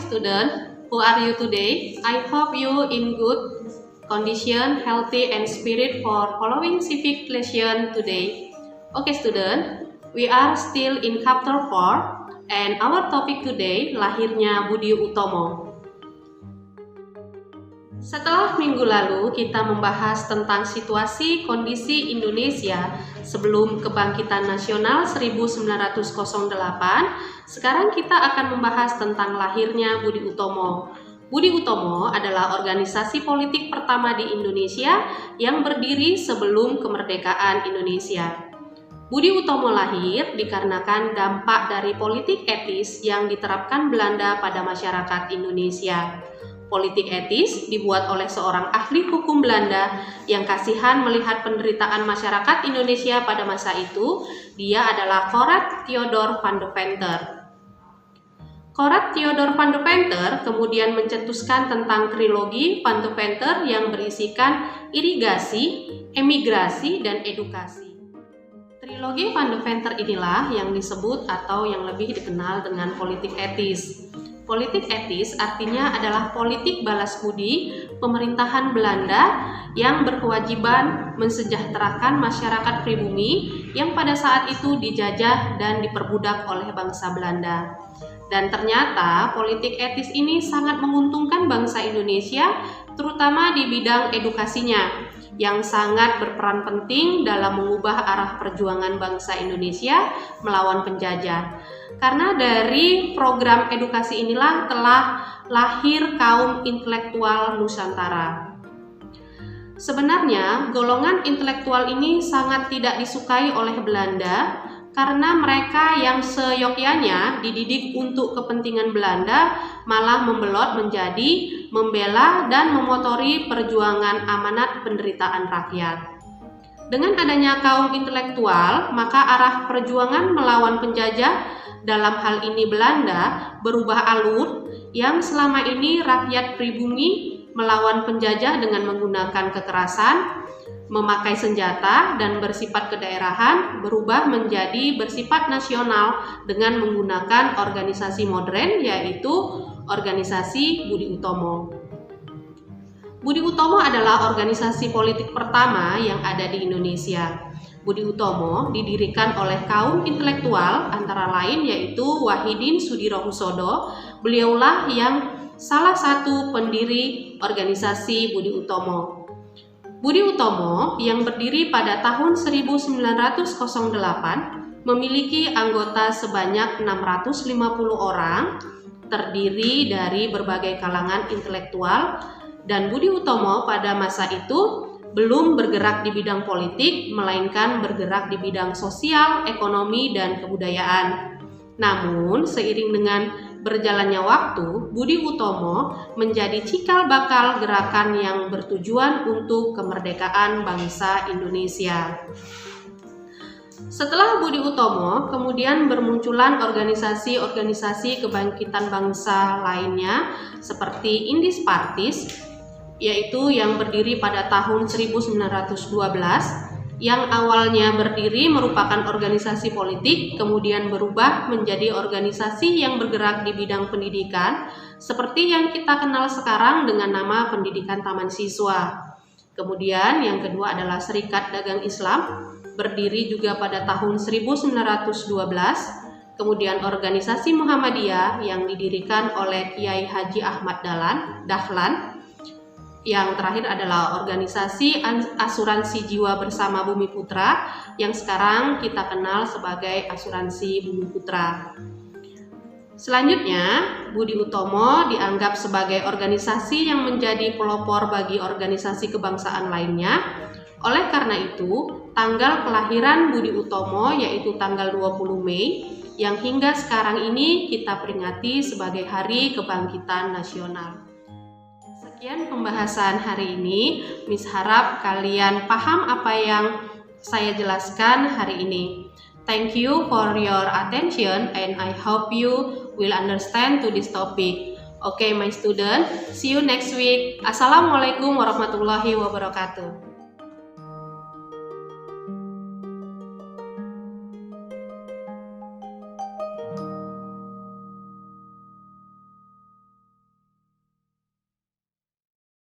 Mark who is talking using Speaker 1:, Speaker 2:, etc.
Speaker 1: student, who are you today? I hope you in good condition, healthy and spirit for following civic lesson today. Okay student, we are still in chapter 4 and our topic today lahirnya Budi Utomo. Setelah minggu lalu kita membahas tentang situasi kondisi Indonesia sebelum kebangkitan nasional 1908, sekarang kita akan membahas tentang lahirnya Budi Utomo. Budi Utomo adalah organisasi politik pertama di Indonesia yang berdiri sebelum kemerdekaan Indonesia. Budi Utomo lahir dikarenakan dampak dari politik etis yang diterapkan Belanda pada masyarakat Indonesia. Politik etis dibuat oleh seorang ahli hukum Belanda yang kasihan melihat penderitaan masyarakat Indonesia pada masa itu. Dia adalah Corat Theodor van de Venter. Corat Theodor van de Venter kemudian mencetuskan tentang trilogi Van de Venter yang berisikan irigasi, emigrasi, dan edukasi. Trilogi Van de Venter inilah yang disebut atau yang lebih dikenal dengan politik etis. Politik etis artinya adalah politik balas budi pemerintahan Belanda yang berkewajiban mensejahterakan masyarakat pribumi yang pada saat itu dijajah dan diperbudak oleh bangsa Belanda. Dan ternyata politik etis ini sangat menguntungkan bangsa Indonesia, terutama di bidang edukasinya, yang sangat berperan penting dalam mengubah arah perjuangan bangsa Indonesia melawan penjajah. Karena dari program edukasi inilah telah lahir kaum intelektual Nusantara. Sebenarnya golongan intelektual ini sangat tidak disukai oleh Belanda karena mereka yang seyogyanya dididik untuk kepentingan Belanda malah membelot menjadi membela dan memotori perjuangan amanat penderitaan rakyat. Dengan adanya kaum intelektual, maka arah perjuangan melawan penjajah, dalam hal ini Belanda, berubah alur yang selama ini rakyat pribumi melawan penjajah dengan menggunakan kekerasan, memakai senjata dan bersifat kedaerahan berubah menjadi bersifat nasional dengan menggunakan organisasi modern, yaitu organisasi Budi Utomo. Budi Utomo adalah organisasi politik pertama yang ada di Indonesia. Budi Utomo didirikan oleh kaum intelektual antara lain yaitu Wahidin Sudirohusodo. Beliaulah yang salah satu pendiri organisasi Budi Utomo. Budi Utomo yang berdiri pada tahun 1908 memiliki anggota sebanyak 650 orang, terdiri dari berbagai kalangan intelektual, dan Budi Utomo pada masa itu belum bergerak di bidang politik, melainkan bergerak di bidang sosial, ekonomi, dan kebudayaan. Namun, seiring dengan berjalannya waktu, Budi Utomo menjadi cikal bakal gerakan yang bertujuan untuk kemerdekaan bangsa Indonesia. Setelah Budi Utomo, kemudian bermunculan organisasi-organisasi kebangkitan bangsa lainnya seperti Indis Partis, yaitu yang berdiri pada tahun 1912, yang awalnya berdiri merupakan organisasi politik, kemudian berubah menjadi organisasi yang bergerak di bidang pendidikan, seperti yang kita kenal sekarang dengan nama Pendidikan Taman Siswa. Kemudian yang kedua adalah Serikat Dagang Islam, berdiri juga pada tahun 1912, kemudian organisasi Muhammadiyah yang didirikan oleh Kiai Haji Ahmad Dahlan. Yang terakhir adalah organisasi asuransi jiwa bersama Bumi Putra yang sekarang kita kenal sebagai asuransi Bumi Putra. Selanjutnya, Budi Utomo dianggap sebagai organisasi yang menjadi pelopor bagi organisasi kebangsaan lainnya. Oleh karena itu, tanggal kelahiran Budi Utomo yaitu tanggal 20 Mei yang hingga sekarang ini kita peringati sebagai Hari Kebangkitan Nasional. Sekian pembahasan hari ini. Miss harap kalian paham apa yang saya jelaskan hari ini. Thank you for your attention and I hope you will understand to this topic. Okay, my student, see you next week. Assalamualaikum warahmatullahi wabarakatuh.